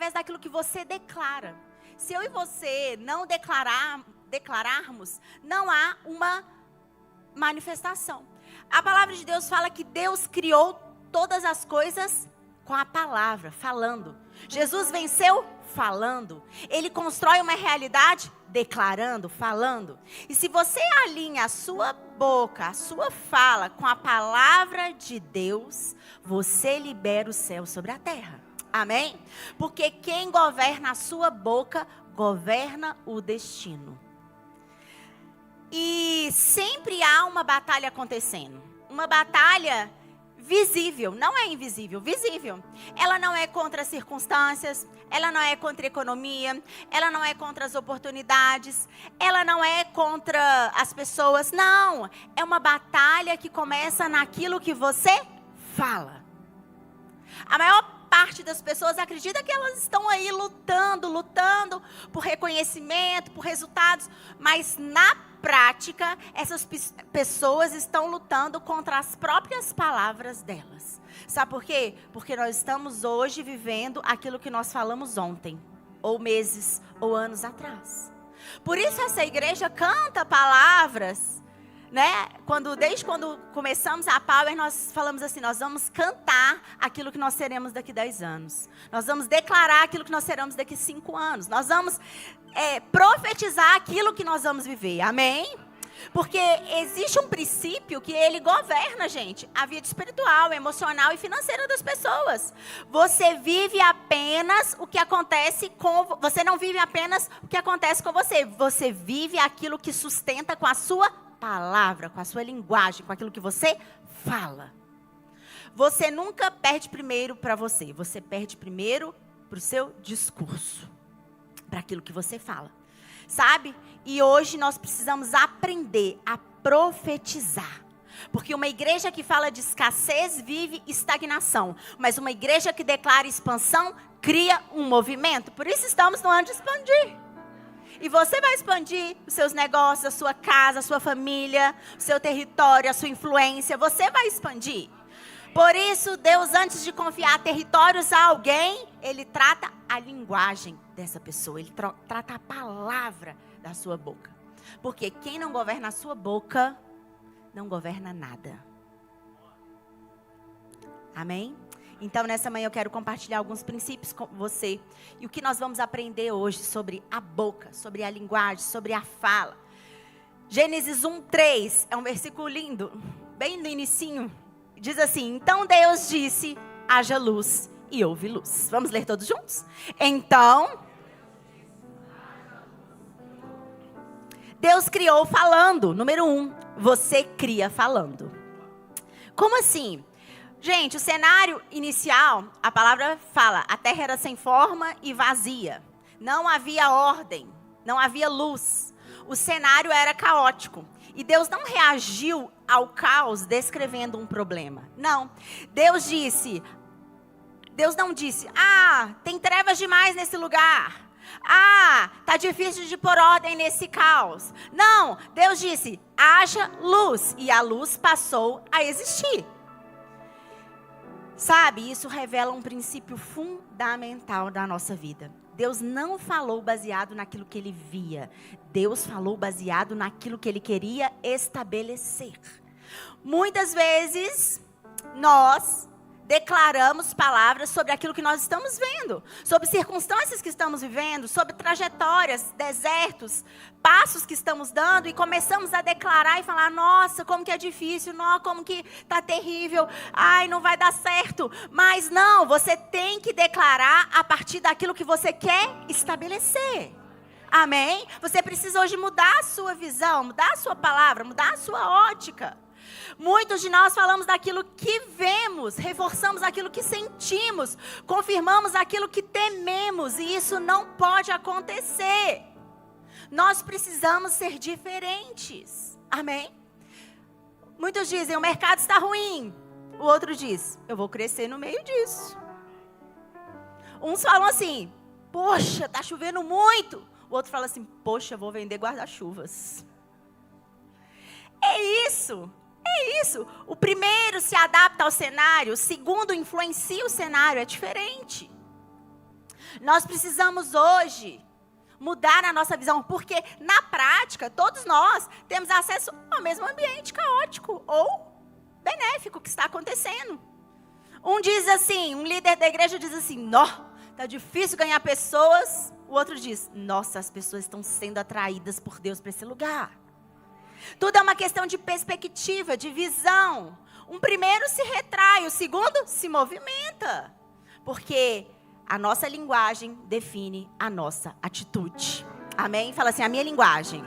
através daquilo que você declara. Se eu e você não declararmos, não há uma manifestação. A palavra de Deus fala que Deus criou todas as coisas com a palavra, falando. Jesus venceu falando. Ele constrói uma realidade declarando, falando. E se você alinha a sua boca, a sua fala com a palavra de Deus, você libera o céu sobre a terra. Amém? Porque quem governa a sua boca, governa o destino. E sempre há uma batalha acontecendo. Uma batalha visível, não é invisível, visível. Ela não é contra as circunstâncias, ela não é contra a economia, ela não é contra as oportunidades, ela não é contra as pessoas, não. É uma batalha que começa naquilo que você fala. A maior parte das pessoas acredita que elas estão aí lutando por reconhecimento, por resultados, mas na prática, essas pessoas estão lutando contra as próprias palavras delas. Sabe por quê? Porque nós estamos hoje vivendo aquilo que nós falamos ontem, ou meses, ou anos atrás. Por isso essa igreja canta palavras, né? Desde quando começamos a Power, nós falamos assim, nós vamos cantar aquilo que nós seremos daqui 10 anos. Nós vamos declarar aquilo que nós seremos daqui 5 anos. Nós vamos profetizar aquilo que nós vamos viver. Amém? Porque existe um princípio que ele governa, gente, a vida espiritual, emocional e financeira das pessoas. Você vive apenas o que acontece com... Você não vive apenas o que acontece com você. Você vive aquilo que sustenta com a sua palavra, com a sua linguagem, com aquilo que você fala. Você nunca perde primeiro para você. Você perde primeiro para o seu discurso, para aquilo que você fala. Sabe? E hoje nós precisamos aprender a profetizar. Porque uma igreja que fala de escassez vive estagnação. Mas uma igreja que declara expansão cria um movimento. Por isso estamos no ano de expandir. E você vai expandir os seus negócios, a sua casa, a sua família, o seu território, a sua influência. Você vai expandir. Por isso, Deus, antes de confiar territórios a alguém, Ele trata a linguagem dessa pessoa. Ele trata a palavra da sua boca. Porque quem não governa a sua boca, não governa nada. Amém? Então, nessa manhã eu quero compartilhar alguns princípios com você. E o que nós vamos aprender hoje sobre a boca, sobre a linguagem, sobre a fala. Gênesis 1:3 é um versículo lindo, bem no inicinho. Diz assim, então Deus disse, haja luz e houve luz. Vamos ler todos juntos? Então, Deus criou falando. Número 1, você cria falando. Como assim? Gente, o cenário inicial, a palavra fala, a terra era sem forma e vazia. Não havia ordem, não havia luz. O cenário era caótico. E Deus não reagiu ao caos descrevendo um problema. Não. Deus não disse, tem trevas demais nesse lugar. Tá difícil de pôr ordem nesse caos. Não. Deus disse, haja luz. E a luz passou a existir. Sabe, isso revela um princípio fundamental da nossa vida. Deus não falou baseado naquilo que Ele via. Deus falou baseado naquilo que Ele queria estabelecer. Muitas vezes, nós declaramos palavras sobre aquilo que nós estamos vendo. Sobre circunstâncias que estamos vivendo. Sobre trajetórias, desertos, passos que estamos dando. E começamos a declarar e falar, nossa, como que é difícil. Nossa, como que está terrível. Ai, não vai dar certo. Mas não, você tem que declarar a partir daquilo que você quer estabelecer. Amém? Você precisa hoje mudar a sua visão, mudar a sua palavra, mudar a sua ótica. Muitos de nós falamos daquilo que vemos, reforçamos aquilo que sentimos, confirmamos aquilo que tememos, e isso não pode acontecer. Nós precisamos ser diferentes. Amém? Muitos dizem, o mercado está ruim. O outro diz, eu vou crescer no meio disso. Uns falam assim, poxa, está chovendo muito. O outro fala assim, poxa, eu vou vender guarda-chuvas. É isso. É isso. O primeiro se adapta ao cenário, o segundo influencia o cenário, é diferente. Nós precisamos hoje mudar a nossa visão, porque na prática, todos nós temos acesso ao mesmo ambiente caótico ou benéfico que está acontecendo. Um diz assim, um líder da igreja diz assim, nó, tá difícil ganhar pessoas. O outro diz, nossa, as pessoas estão sendo atraídas por Deus para esse lugar. Tudo é uma questão de perspectiva, de visão. Um primeiro se retrai, o segundo se movimenta. Porque a nossa linguagem define a nossa atitude. Amém? Fala assim, a minha linguagem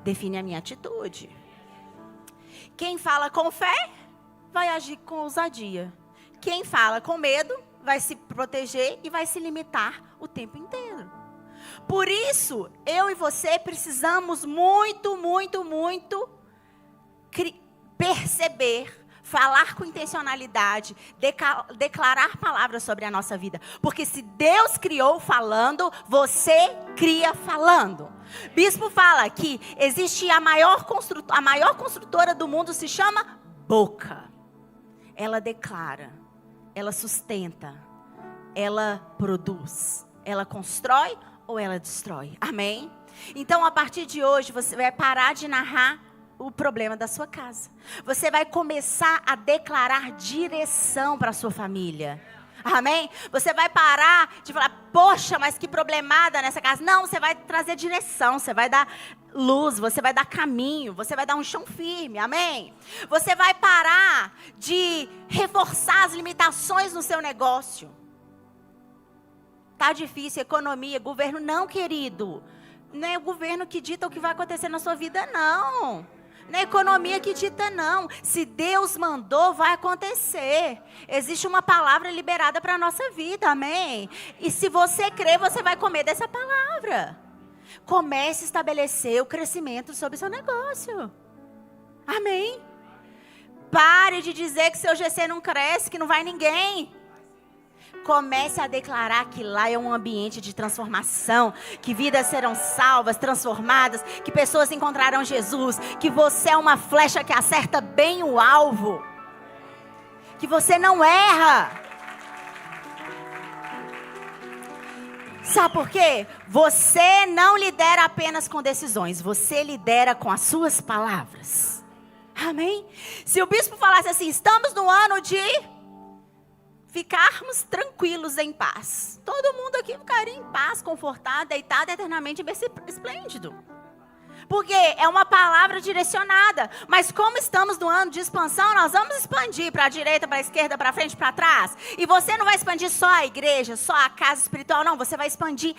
define a minha atitude. Quem fala com fé, vai agir com ousadia. Quem fala com medo, vai se proteger e vai se limitar o tempo inteiro. Por isso, eu e você precisamos muito perceber, falar com intencionalidade, declarar palavras sobre a nossa vida. Porque se Deus criou falando, você cria falando. Bispo fala que existe a maior construtora do mundo, se chama boca. Ela declara, ela sustenta, ela produz, ela constrói ou ela destrói. Amém? Então, a partir de hoje, você vai parar de narrar o problema da sua casa. Você vai começar a declarar direção para a sua família. Amém? Você vai parar de falar, poxa, mas que problemada nessa casa. Não, você vai trazer direção, você vai dar luz, você vai dar caminho, você vai dar um chão firme. Amém? Você vai parar de reforçar as limitações no seu negócio. Tá difícil, economia, governo. Não, querido. Não é o governo que dita o que vai acontecer na sua vida, não. Não é a economia que dita, não. Se Deus mandou, vai acontecer. Existe uma palavra liberada para a nossa vida, amém? E se você crer, você vai comer dessa palavra. Comece a estabelecer o crescimento sobre o seu negócio. Amém? Pare de dizer que seu GC não cresce, que não vai ninguém. Comece a declarar que lá é um ambiente de transformação, que vidas serão salvas, transformadas, que pessoas encontrarão Jesus, que você é uma flecha que acerta bem o alvo, que você não erra. Sabe por quê? Você não lidera apenas com decisões, você lidera com as suas palavras. Amém? Se o bispo falasse assim, estamos no ano de ficarmos tranquilos em paz. Todo mundo aqui ficaria em paz, confortado, deitado eternamente esplêndido. Porque é uma palavra direcionada. Mas como estamos no ano de expansão, nós vamos expandir para a direita, para a esquerda, para frente, para trás. E você não vai expandir só a igreja, só a casa espiritual, não. Você vai expandir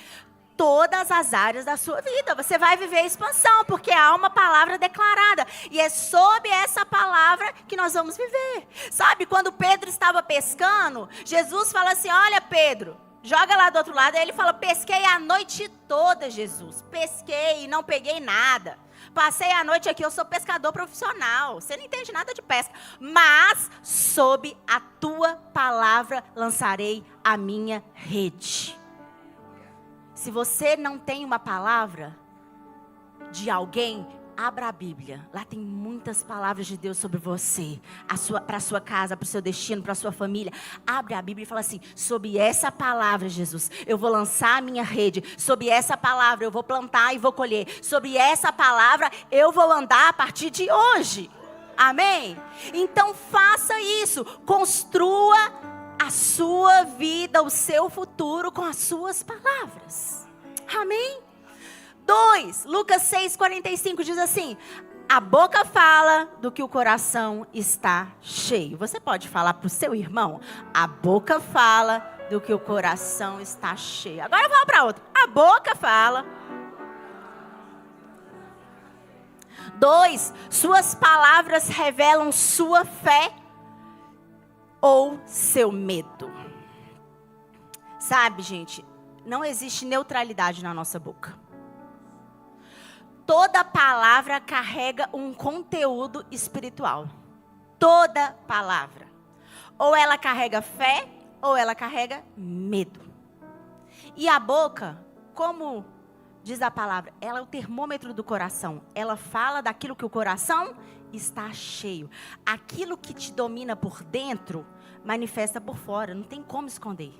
todas as áreas da sua vida. Você vai viver expansão, porque há uma palavra declarada. E é sob essa palavra que nós vamos viver. Sabe, quando Pedro estava pescando, Jesus fala assim, olha Pedro, joga lá do outro lado. Aí ele fala, pesquei a noite toda, Jesus. Pesquei e não peguei nada. Passei a noite aqui, eu sou pescador profissional. Você não entende nada de pesca. Mas, sob a tua palavra, lançarei a minha rede. Se você não tem uma palavra de alguém, abra a Bíblia. Lá tem muitas palavras de Deus sobre você, para a sua casa, para o seu destino, para a sua família. Abre a Bíblia e fala assim, sob essa palavra, Jesus, eu vou lançar a minha rede. Sob essa palavra, eu vou plantar e vou colher. Sob essa palavra, eu vou andar a partir de hoje. Amém? Então faça isso. Construa a sua vida, o seu futuro com as suas palavras. Amém? 2, Lucas 6,45 diz assim, a boca fala do que o coração está cheio. Você pode falar para o seu irmão, a boca fala do que o coração está cheio. Agora eu vou para outra, a boca fala. 2, suas palavras revelam sua fé ou seu medo. Sabe, gente, não existe neutralidade na nossa boca. Toda palavra carrega um conteúdo espiritual. Toda palavra. Ou ela carrega fé, ou ela carrega medo. E a boca, como diz a palavra, ela é o termômetro do coração. Ela fala daquilo que o coração está cheio. Aquilo que te domina por dentro, manifesta por fora. Não tem como esconder.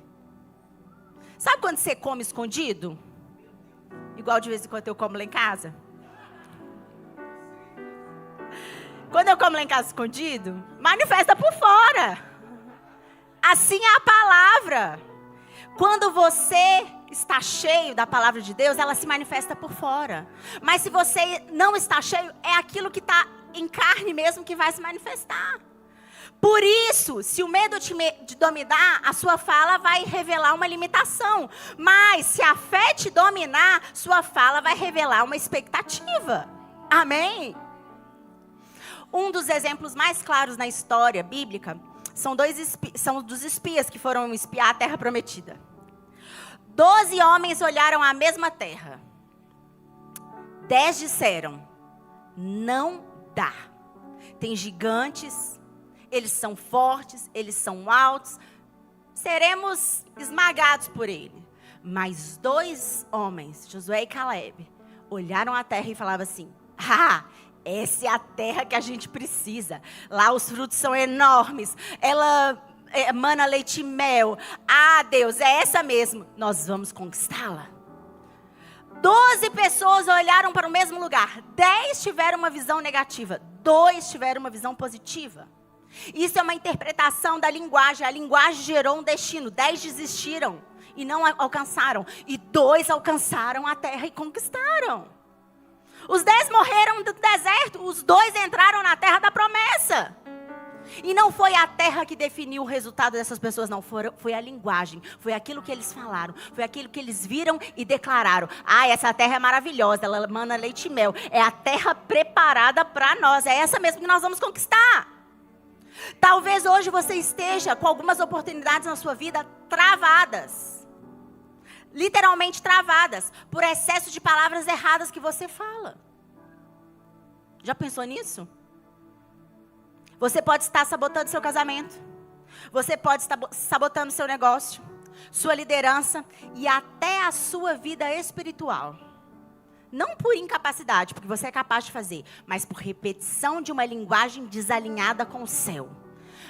Sabe quando você come escondido? Igual de vez em quando eu como lá em casa. Quando eu como lá em casa escondido, manifesta por fora. Assim é a palavra. Quando você está cheio da palavra de Deus, ela se manifesta por fora. Mas se você não está cheio, é aquilo que está em carne mesmo que vai se manifestar. Por isso, se o medo te dominar, a sua fala vai revelar uma limitação. Mas se a fé te dominar, sua fala vai revelar uma expectativa. Amém? Um dos exemplos mais claros na história bíblica são dos espias que foram espiar a terra prometida. 12 homens olharam a mesma terra. 10 disseram, não dá. Tem gigantes, eles são fortes, eles são altos, seremos esmagados por ele. Mas 2 homens, Josué e Caleb, olharam a terra e falavam assim, essa é a terra que a gente precisa. Lá os frutos são enormes, ela emana leite e mel. Deus, é essa mesmo, nós vamos conquistá-la. 12 pessoas olharam para o mesmo lugar, 10 tiveram uma visão negativa, 2 tiveram uma visão positiva. Isso é uma interpretação da linguagem. A linguagem gerou um destino. 10 desistiram e não alcançaram. E 2 alcançaram a terra e conquistaram. Os 10 morreram no deserto. Os 2 entraram na terra da promessa. E não foi a terra que definiu o resultado dessas pessoas, não. Foi a linguagem. Foi aquilo que eles falaram. Foi aquilo que eles viram e declararam. Essa terra é maravilhosa. Ela emana leite e mel. É a terra preparada para nós. É essa mesmo que nós vamos conquistar. Talvez hoje você esteja com algumas oportunidades na sua vida travadas. Literalmente travadas. Por excesso de palavras erradas que você fala. Já pensou nisso? Você pode estar sabotando seu casamento. Você pode estar sabotando seu negócio. Sua liderança. E até a sua vida espiritual. Não por incapacidade, porque você é capaz de fazer, mas por repetição de uma linguagem desalinhada com o céu.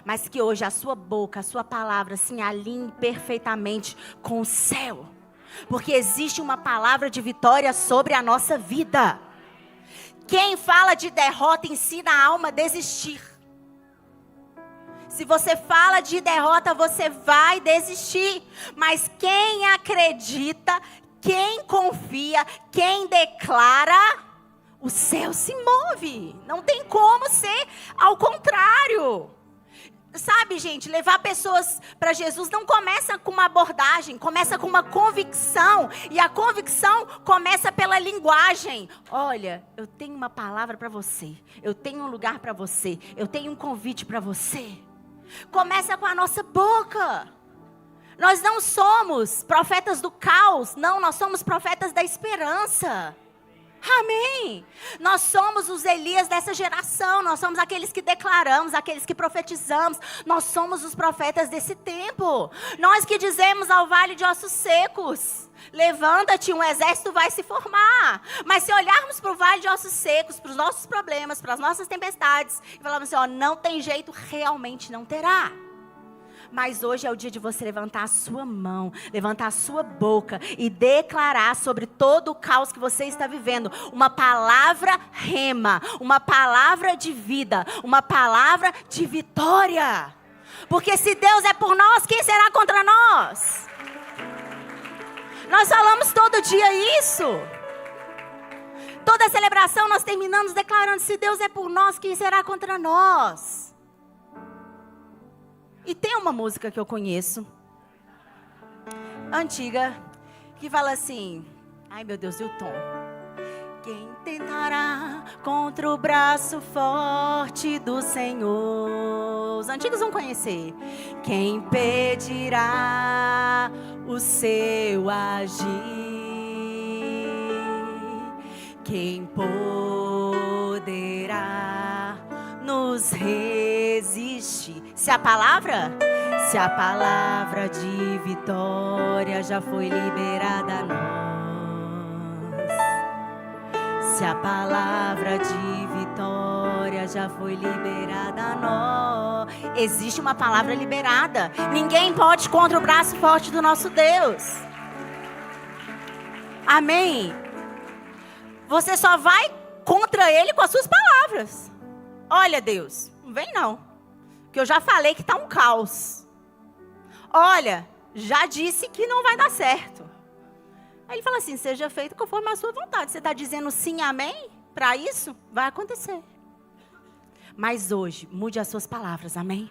Mas que hoje a sua boca, a sua palavra se alinhe perfeitamente com o céu. Porque existe uma palavra de vitória sobre a nossa vida. Quem fala de derrota ensina a alma a desistir. Se você fala de derrota, você vai desistir. Mas quem acredita, quem confia, quem declara, o céu se move. Não tem como ser ao contrário. Sabe, gente, levar pessoas para Jesus não começa com uma abordagem, começa com uma convicção. E a convicção começa pela linguagem. Olha, eu tenho uma palavra para você. Eu tenho um lugar para você. Eu tenho um convite para você. Começa com a nossa boca. Nós não somos profetas do caos, não, nós somos profetas da esperança. Amém. Nós somos os Elias dessa geração, nós somos aqueles que declaramos, aqueles que profetizamos, nós somos os profetas desse tempo. Nós que dizemos ao vale de ossos secos, levanta-te, um exército vai se formar. Mas se olharmos para o vale de ossos secos, para os nossos problemas, para as nossas tempestades, e falarmos assim, não tem jeito, realmente não terá. Mas hoje é o dia de você levantar a sua mão, levantar a sua boca e declarar sobre todo o caos que você está vivendo. Uma palavra rema, uma palavra de vida, uma palavra de vitória. Porque se Deus é por nós, quem será contra nós? Nós falamos todo dia isso. Toda celebração nós terminamos declarando, se Deus é por nós, quem será contra nós? E tem uma música que eu conheço, antiga, que fala assim, ai meu Deus, e o tom? Quem tentará contra o braço forte do Senhor? Os antigos vão conhecer. Quem impedirá o seu agir? Quem poderá nos resistir? Se a palavra de vitória já foi liberada a nós, se a palavra de vitória já foi liberada a nós, existe uma palavra liberada. Ninguém pode contra o braço forte do nosso Deus. Amém? Você só vai contra ele com as suas palavras. Olha, Deus, não vem não. Que eu já falei que está um caos. Olha, já disse que não vai dar certo. Aí ele fala assim, seja feito conforme a sua vontade. Você está dizendo sim, amém? Para isso, vai acontecer. Mas hoje, mude as suas palavras, amém?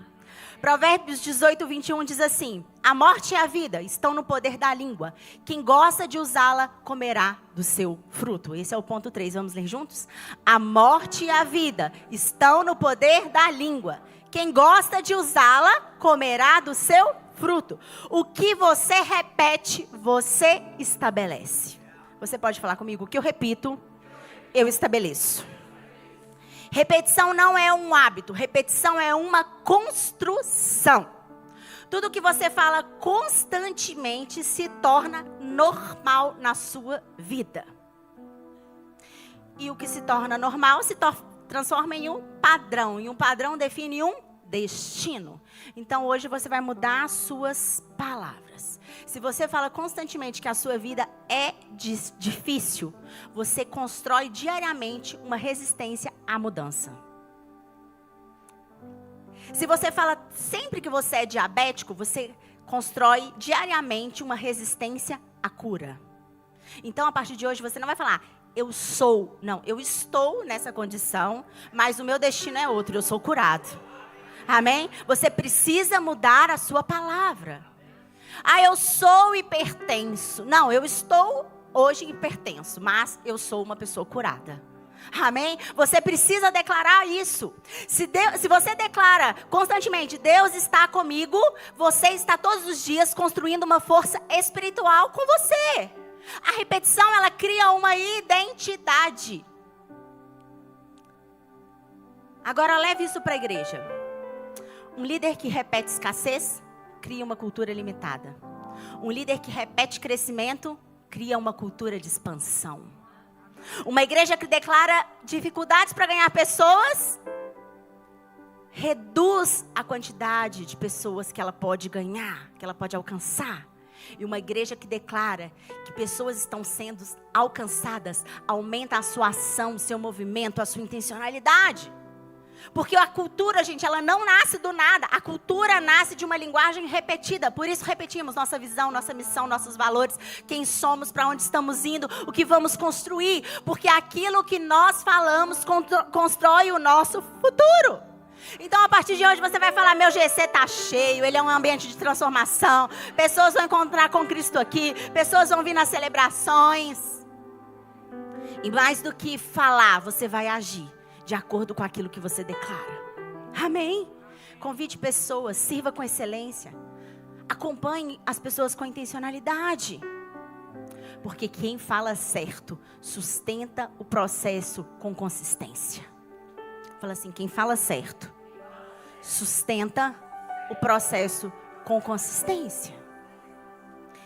Provérbios 18, 21 diz assim, a morte e a vida estão no poder da língua. Quem gosta de usá-la, comerá do seu fruto. Esse é o ponto 3, vamos ler juntos? A morte e a vida estão no poder da língua. Quem gosta de usá-la, comerá do seu fruto. O que você repete, você estabelece. Você pode falar comigo? O que eu repito, eu estabeleço. Repetição não é um hábito, repetição é uma construção. Tudo que você fala constantemente se torna normal na sua vida. E o que se torna normal se transforma em um padrão. E um padrão define um destino. Então hoje você vai mudar as suas palavras. Se você fala constantemente que a sua vida é difícil, você constrói diariamente uma resistência à mudança. Se você fala sempre que você é diabético, você constrói diariamente uma resistência à cura. Então a partir de hoje você não vai falar eu sou, não, eu estou nessa condição, mas o meu destino é outro, eu sou curado. Amém? Você precisa mudar a sua palavra. Ah, eu sou hipertenso. Não, eu estou hoje hipertenso, mas eu sou uma pessoa curada. Amém? Você precisa declarar isso. Se você declara constantemente, Deus está comigo, você está todos os dias construindo uma força espiritual com você. A repetição, ela cria uma identidade. Agora leve isso para a igreja. Um líder que repete escassez, cria uma cultura limitada. Um líder que repete crescimento, cria uma cultura de expansão. Uma igreja que declara dificuldades para ganhar pessoas, reduz a quantidade de pessoas que ela pode ganhar, que ela pode alcançar. E uma igreja que declara que pessoas estão sendo alcançadas, aumenta a sua ação, o seu movimento, a sua intencionalidade. Porque a cultura, gente, ela não nasce do nada. A cultura nasce de uma linguagem repetida. Por isso repetimos nossa visão, nossa missão, nossos valores. Quem somos, para onde estamos indo, o que vamos construir. Porque aquilo que nós falamos constrói o nosso futuro. Então a partir de hoje você vai falar, meu GC está cheio, ele é um ambiente de transformação. Pessoas vão encontrar com Cristo aqui. Pessoas vão vir nas celebrações. E mais do que falar, você vai agir de acordo com aquilo que você declara. Amém? Convide pessoas, sirva com excelência. Acompanhe as pessoas com intencionalidade. Porque quem fala certo sustenta o processo com consistência. Fala assim, quem fala certo sustenta o processo com consistência.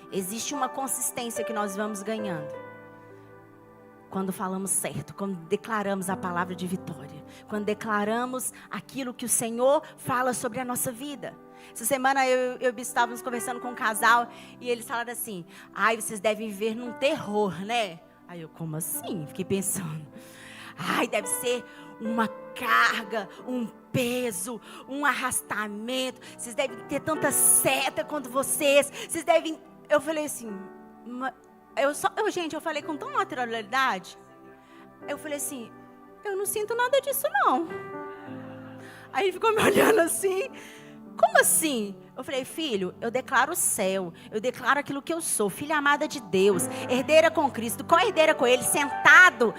Existe uma consistência que nós vamos ganhando quando falamos certo, quando declaramos a palavra de vitória, quando declaramos aquilo que o Senhor fala sobre a nossa vida. Essa semana eu e o Bispo estávamos conversando com um casal e eles falaram assim, ai, vocês devem viver num terror, né? Aí eu, como assim? Fiquei pensando, ai, deve ser uma carga, um peso, um arrastamento, vocês devem ter tanta seta quanto vocês devem... Eu falei assim... Gente, eu falei com tão naturalidade. Eu falei assim, eu não sinto nada disso não. Aí ele ficou me olhando assim, como assim? Eu falei, filho, eu declaro o céu, eu declaro aquilo que eu sou, filha amada de Deus, herdeira com Cristo, co-herdeira com Ele, sentado,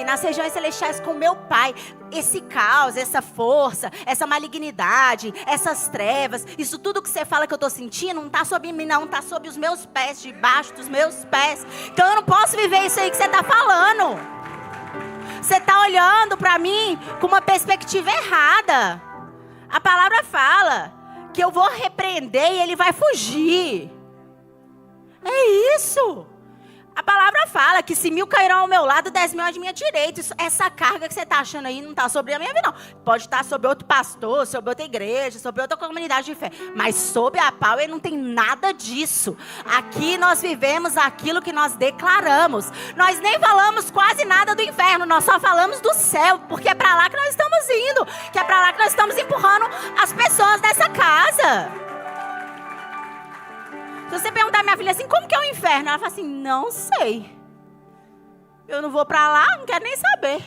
nas regiões celestiais com meu Pai. Esse caos, essa força, essa malignidade, essas trevas, isso tudo que você fala que eu estou sentindo, não está sobre mim não, está sobre os meus pés, debaixo dos meus pés. Então eu não posso viver isso aí que você está falando. Você está olhando para mim com uma perspectiva errada. A palavra fala que eu vou repreender e ele vai fugir. É isso. A palavra fala que se 1000 cairão ao meu lado, 10.000 à minha direita. Essa carga que você está achando aí não está sobre a minha vida, não. Pode estar sobre outro pastor, sobre outra igreja, sobre outra comunidade de fé. Mas sobre a Power não tem nada disso. Aqui nós vivemos aquilo que nós declaramos. Nós nem falamos quase nada do inferno, nós só falamos do céu. Porque é para lá que nós estamos indo. Que é para lá que nós estamos empurrando as pessoas dessa casa. Se você perguntar à minha filha assim, como que é o inferno? Ela fala assim, não sei. Eu não vou pra lá, não quero nem saber.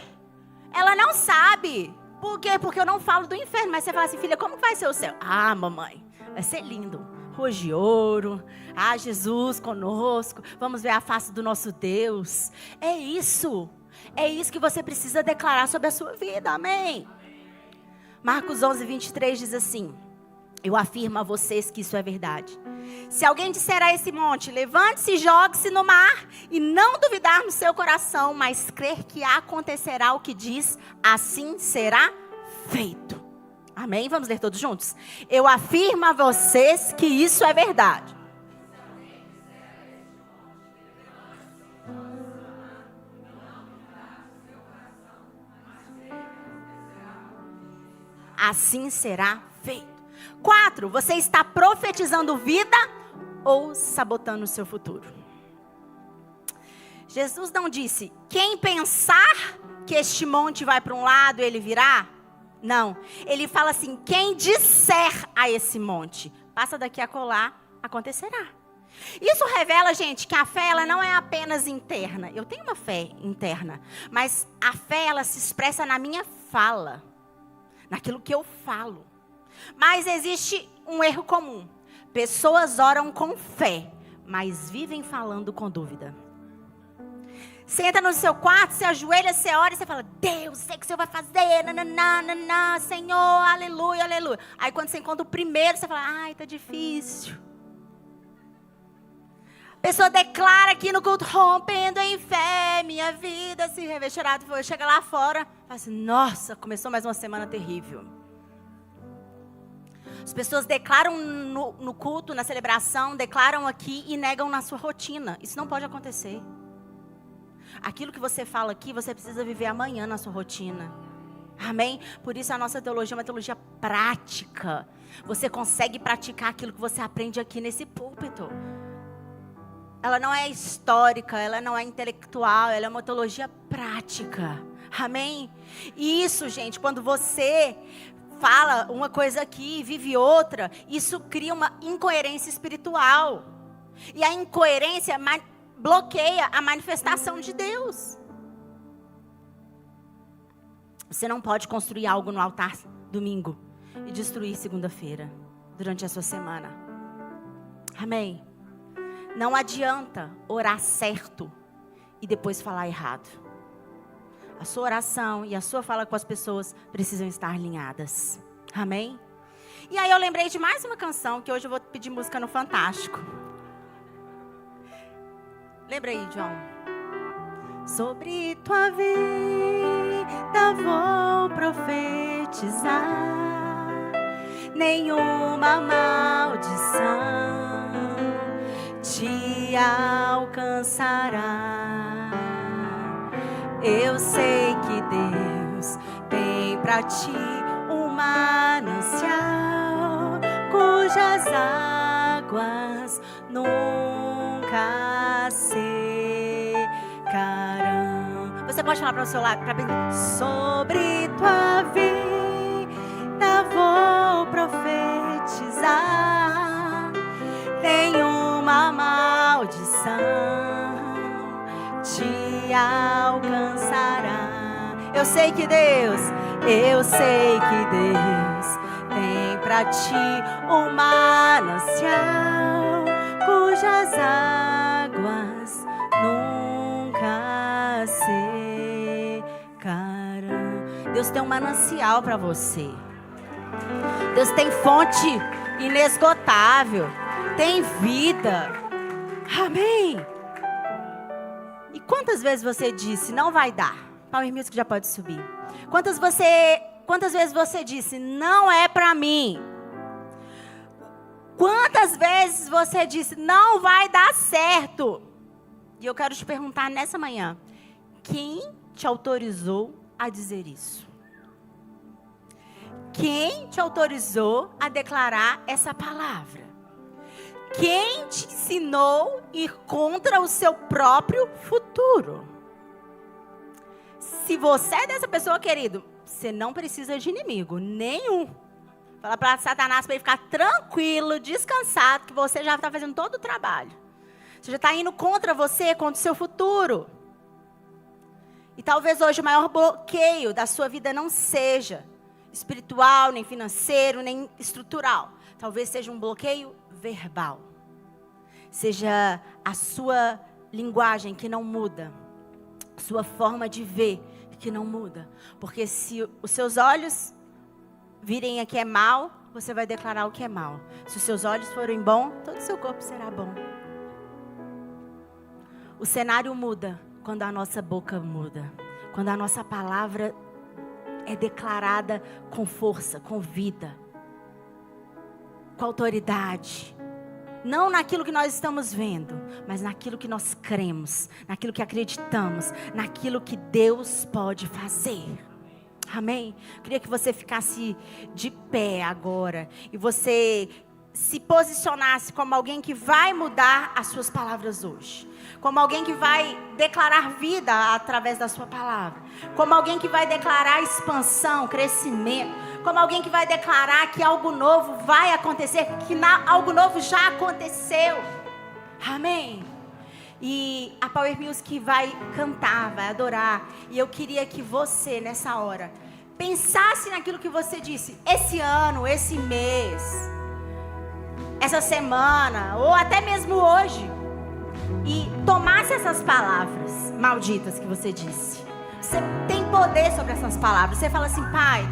Ela não sabe. Por quê? Porque eu não falo do inferno. Mas você fala assim, filha, como que vai ser o céu? Ah, mamãe, vai ser lindo. Ruas de ouro. Ah, Jesus conosco. Vamos ver a face do nosso Deus. É isso. É isso que você precisa declarar sobre a sua vida. Amém? Marcos 11, 23 diz assim, eu afirmo a vocês que isso é verdade. Se alguém disser a esse monte, levante-se e jogue-se no mar, e não duvidar no seu coração, mas crer que acontecerá o que diz, assim será feito. Amém? Vamos ler todos juntos? Eu afirmo a vocês que isso é verdade. Assim será feito. 4, você está profetizando vida ou sabotando o seu futuro? Jesus não disse, quem pensar que este monte vai para um lado, ele virá? Não, ele fala assim, quem disser a esse monte, passa daqui a colar, acontecerá. Isso revela, gente, que a fé ela não é apenas interna. Eu tenho uma fé interna, mas a fé ela se expressa na minha fala, naquilo que eu falo. Mas existe um erro comum. Pessoas oram com fé, mas vivem falando com dúvida. Você entra no seu quarto, você ajoelha, você ora e você fala, Deus, sei que o Senhor vai fazer, nananana, Senhor, aleluia, aleluia. Aí quando você encontra o primeiro, você fala, ai, tá difícil. A pessoa declara aqui no culto, rompendo em fé, minha vida se revestirá. Chega lá fora, fala assim, nossa, começou mais uma semana terrível. As pessoas declaram no culto, na celebração, declaram aqui e negam na sua rotina. Isso não pode acontecer. Aquilo que você fala aqui, você precisa viver amanhã na sua rotina. Amém? Por isso a nossa teologia é uma teologia prática. Você consegue praticar aquilo que você aprende aqui nesse púlpito. Ela não é histórica, ela não é intelectual, ela é uma teologia prática. Amém? E isso, gente, quando você fala uma coisa aqui e vive outra, isso cria uma incoerência espiritual. E a incoerência bloqueia a manifestação de Deus. Você não pode construir algo no altar domingo e destruir segunda-feira, durante a sua semana. Amém? Não adianta orar certo e depois falar errado. A sua oração e a sua fala com as pessoas precisam estar alinhadas. Amém? E aí eu lembrei de mais uma canção, que hoje eu vou pedir música no Fantástico. Lembra aí, John. Sobre tua vida vou profetizar, nenhuma maldição te alcançará. Eu sei que Deus tem pra ti um manancial cujas águas nunca secarão. Você pode falar para o seu lado, sobre tua vida vou profetizar, nenhuma maldição te alcançará. Eu sei que Deus tem pra ti um manancial cujas águas nunca secarão. Deus tem um manancial para você. Deus tem fonte inesgotável, tem vida. Amém? E quantas vezes você disse, não vai dar? Power Music já pode subir. Quantas vezes você disse, não é para mim? Quantas vezes você disse, não vai dar certo? E eu quero te perguntar nessa manhã, quem te autorizou a dizer isso? Quem te autorizou a declarar essa palavra? Quem te ensinou a ir contra o seu próprio futuro? Se você é dessa pessoa, querido, você não precisa de inimigo nenhum. Fala para Satanás para ele ficar tranquilo, descansado, que você já está fazendo todo o trabalho. Você já está indo contra você, contra o seu futuro. E talvez hoje o maior bloqueio da sua vida não seja espiritual, nem financeiro, nem estrutural. Talvez seja um bloqueio verbal. Seja a sua linguagem que não muda. Sua forma de ver que não muda. Porque se os seus olhos virem a que é mal, você vai declarar o que é mal. Se os seus olhos forem bom, todo o seu corpo será bom. O cenário muda quando a nossa boca muda. Quando a nossa palavra é declarada com força, com vida, com autoridade. Não naquilo que nós estamos vendo, mas naquilo que nós cremos, naquilo que acreditamos, naquilo que Deus pode fazer. Amém? Eu queria que você ficasse de pé agora e você se posicionasse como alguém que vai mudar as suas palavras hoje. Como alguém que vai declarar vida através da sua palavra. Como alguém que vai declarar expansão, crescimento. Como alguém que vai declarar que algo novo vai acontecer, que algo novo já aconteceu. Amém? E a Power Music vai cantar, vai adorar. E eu queria que você, nessa hora, pensasse naquilo que você disse. Esse ano, esse mês, essa semana, ou até mesmo hoje. E tomasse essas palavras malditas que você disse. Você tem poder sobre essas palavras. Você fala assim: Pai,